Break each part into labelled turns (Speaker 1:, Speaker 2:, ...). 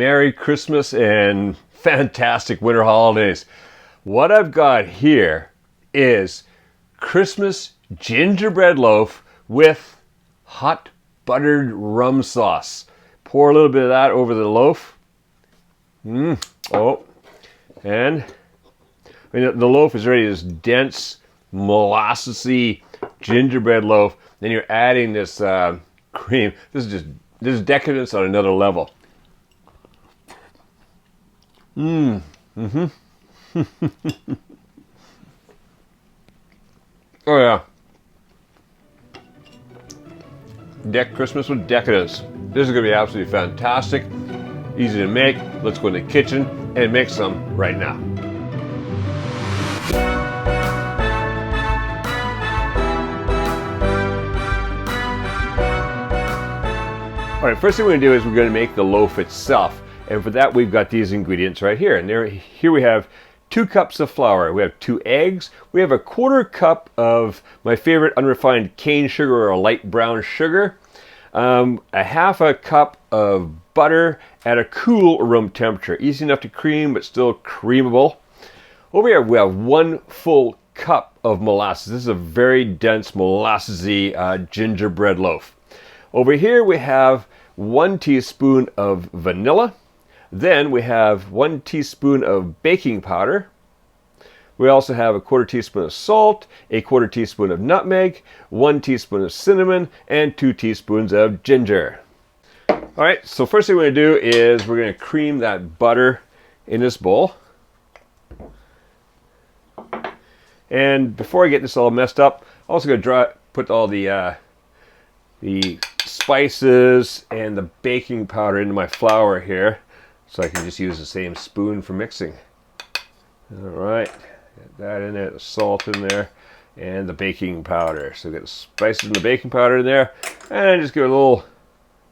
Speaker 1: Merry Christmas and fantastic winter holidays. What I've got here is Christmas gingerbread loaf with hot buttered rum sauce. Pour a little bit of that over the loaf. Oh, and I mean, the loaf is already this dense, molassesy gingerbread loaf. Then you're adding this cream. This is decadence on another level. Oh yeah. Christmas with decadence. This is going to be absolutely fantastic. Easy to make. Let's go in the kitchen and make some right now. All right, first thing we're going to do is we're going to make the loaf itself. And for that, we've got these ingredients right here. And here we have 2 cups of flour. We have 2 eggs. We have a 1/4 cup of my favorite unrefined cane sugar or a light brown sugar. A 1/2 cup of butter at a cool room temperature. Easy enough to cream, but still creamable. Over here, we have 1 full cup of molasses. This is a very dense, molassesy gingerbread loaf. Over here, we have 1 teaspoon of vanilla. Then we have 1 teaspoon of baking powder. We also have a 1/4 teaspoon of salt, a 1/4 teaspoon of nutmeg, 1 teaspoon of cinnamon, and 2 teaspoons of ginger. All right, so first thing we're going to do is we're going to cream that butter in this bowl. And before I get this all messed up, I'm also going to put all the spices and the baking powder into my flour here, so I can just use the same spoon for mixing. All right, get that in there, the salt in there, and the baking powder. So get the spices and the baking powder in there, and just give it a little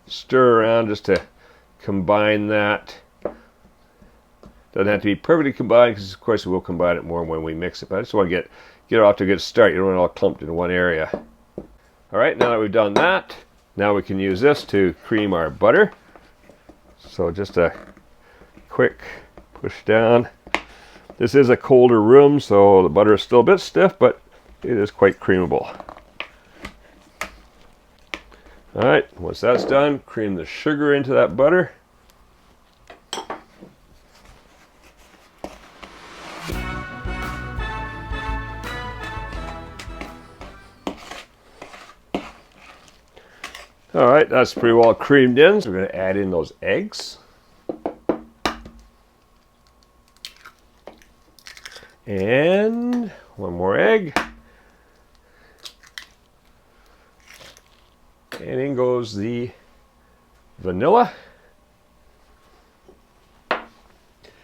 Speaker 1: stir around just to combine that. Doesn't have to be perfectly combined, because of course we'll combine it more when we mix it, but I just want to get it off to a good start. You don't want it all clumped in one area. All right, now that we've done that, now we can use this to cream our butter. So just a quick push down. This is a colder room, so the butter is still a bit stiff, but it is quite creamable. All right, once that's done, cream the sugar into that butter. All right, that's pretty well creamed in, so we're going to add in those eggs. And 1 more egg. And in goes the vanilla.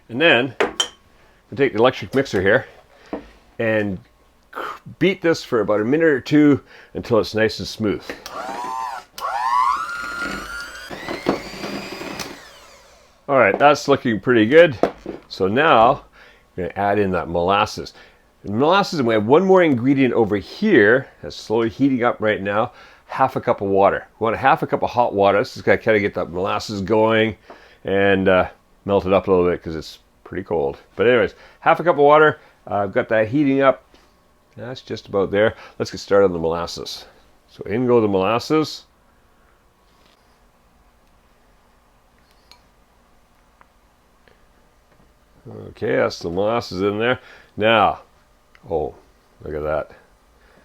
Speaker 1: And then we'll take the electric mixer here and beat this for about a minute or 2 until it's nice and smooth. All right, that's looking pretty good. So now we're going to add in that molasses. And molasses, and we have 1 more ingredient over here that's slowly heating up right now. 1/2 cup of water. We want a 1/2 cup of hot water. This is going to kind of get that molasses going and melt it up a little bit because it's pretty cold. But anyways, 1/2 cup of water. I've got that heating up. That's just about there. Let's get started on the molasses. So in go the molasses. Okay, that's the molasses in there. Now, oh, look at that.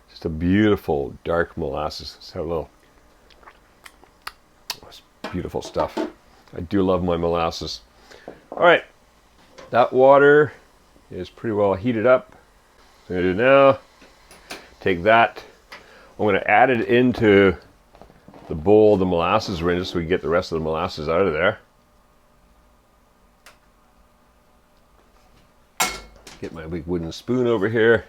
Speaker 1: Just a beautiful dark molasses. Let's have a little. That's beautiful stuff. I do love my molasses. All right, that water is pretty well heated up. What I'm going to do now, take that. I'm going to add it into the bowl the molasses are in, just so we can get the rest of the molasses out of there. Get my big wooden spoon over here.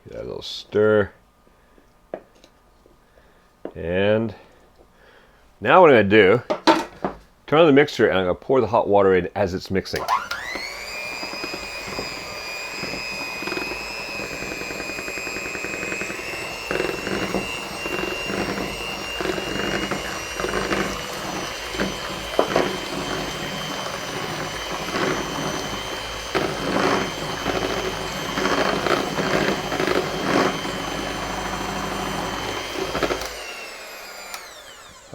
Speaker 1: Give that a little stir. And now what I'm going to do, turn on the mixer and I'm going to pour the hot water in as it's mixing.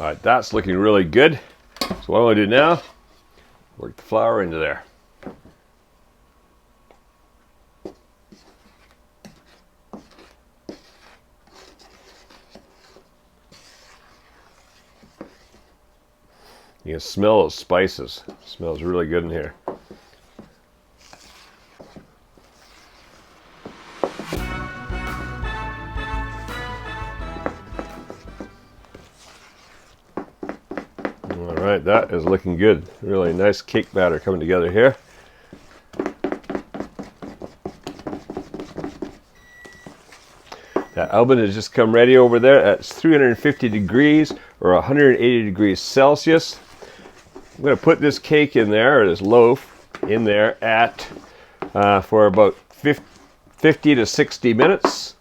Speaker 1: right, that's looking really good. So what I'm going to do now, work the flour into there. You can smell those spices. It smells really good in here. All right, that is looking good. Really nice cake batter coming together here. That oven has just come ready over there at 350 degrees or 180 degrees Celsius. I'm going to put this cake in there, or this loaf in there at for about 50 to 60 minutes.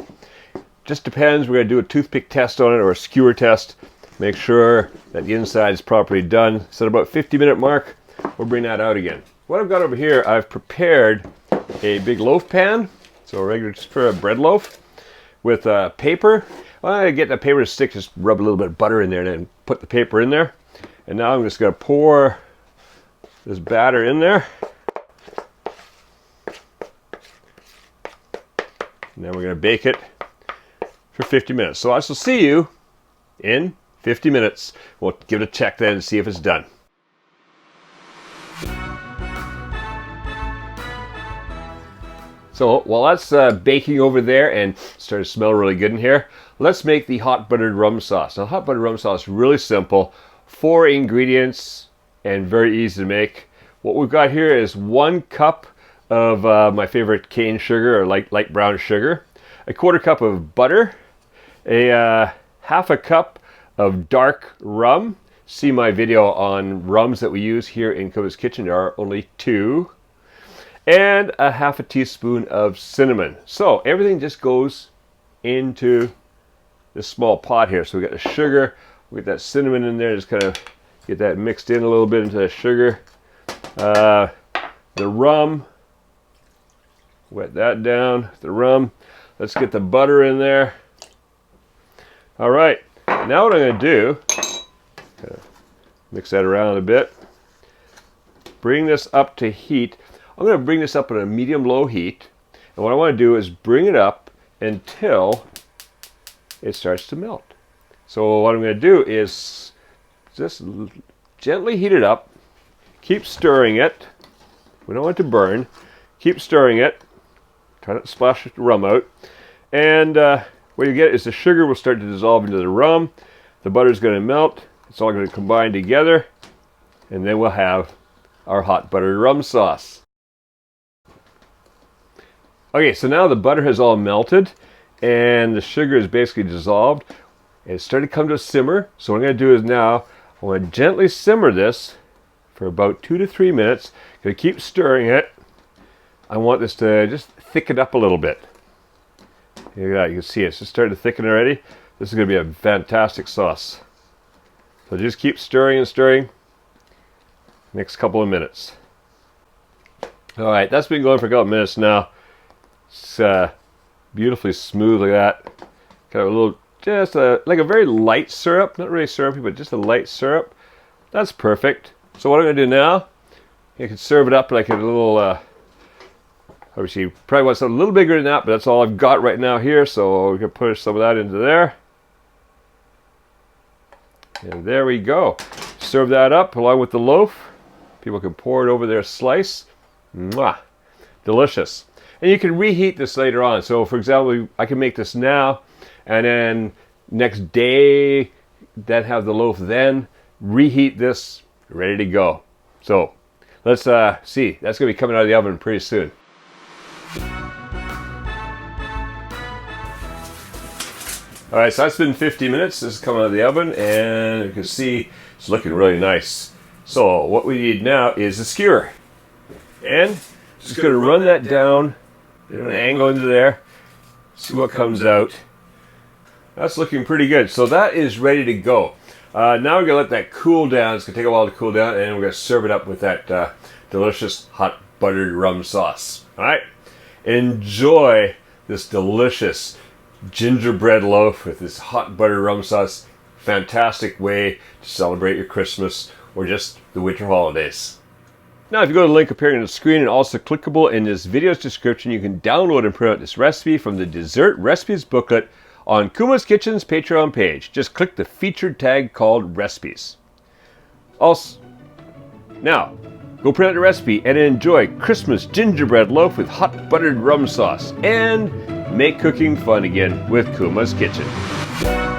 Speaker 1: Just depends. We're going to do a toothpick test on it or a skewer test. Make sure that the inside is properly done. So at about 50-minute mark, we'll bring that out again. What I've got over here, I've prepared a big loaf pan, so a regular just for a bread loaf, with paper. Well, I get the paper to stick, just rub a little bit of butter in there and then put the paper in there. And now I'm just going to pour this batter in there. And then we're going to bake it for 50 minutes. So I shall see you in 50 minutes. We'll give it a check then and see if it's done. So while that's baking over there and starting to smell really good in here, let's make the hot buttered rum sauce. Now, hot buttered rum sauce is really simple. 4 ingredients and very easy to make. What we've got here is 1 cup of my favorite cane sugar or light brown sugar, a 1/4 cup of butter, a 1/2 cup of dark rum. See my video on rums that we use here in Kova's Kitchen. There are only 2. And a 1/2 teaspoon of cinnamon. So everything just goes into this small pot here. So we got the sugar, we got that cinnamon in there, just kind of get that mixed in a little bit into the sugar. The rum, wet that down, the rum. Let's get the butter in there. All right, now what I'm going to do, kind of mix that around a bit, bring this up to heat. I'm going to bring this up at a medium-low heat, and what I want to do is bring it up until it starts to melt. So what I'm going to do is just gently heat it up, keep stirring it. We don't want it to burn. Keep stirring it. Try not to splash the rum out. And what you get is the sugar will start to dissolve into the rum. The butter is going to melt. It's all going to combine together, and then we'll have our hot buttered rum sauce. Okay, so now the butter has all melted and the sugar is basically dissolved. It's starting to come to a simmer. So what I'm going to do is now I want to gently simmer this for about 2 to 3 minutes. I'm going to keep stirring it. I want this to just thicken up a little bit. Here you can see it's just starting to thicken already. This is going to be a fantastic sauce. So just keep stirring and stirring. Next couple of minutes. All right, that's been going for a couple of minutes now. It's beautifully smooth like that. Kind of a little, just like a very light syrup. Not really syrupy, but just a light syrup. That's perfect. So what I'm going to do now, you can serve it up like a little, obviously you probably want something a little bigger than that, but that's all I've got right now here. So we can put some of that into there. And there we go. Serve that up along with the loaf. People can pour it over their slice. Mwah! Delicious. And you can reheat this later on. So for example, I can make this now and then next day, then have the loaf then, reheat this, ready to go. So let's see. That's going to be coming out of the oven pretty soon. All right, so that's been 50 minutes. This is coming out of the oven, and you can see it's looking really nice. So what we need now is a skewer. And just going to run that down at an angle into there, see what comes out. That's looking pretty good. So that is ready to go. Now we're going to let that cool down. It's going to take a while to cool down, and we're going to serve it up with that delicious hot buttered rum sauce. All right, enjoy this delicious gingerbread loaf with this hot buttered rum sauce. fantastic way to celebrate your Christmas or just the winter holidays. Now, if you go to the link appearing on the screen and also clickable in this video's description, you can download and print out this recipe from the Dessert Recipes booklet on Kuma's Kitchen's Patreon page. Just click the featured tag called Recipes. Also, now, go print out the recipe and enjoy Christmas gingerbread loaf with hot buttered rum sauce and make cooking fun again with Kuma's Kitchen.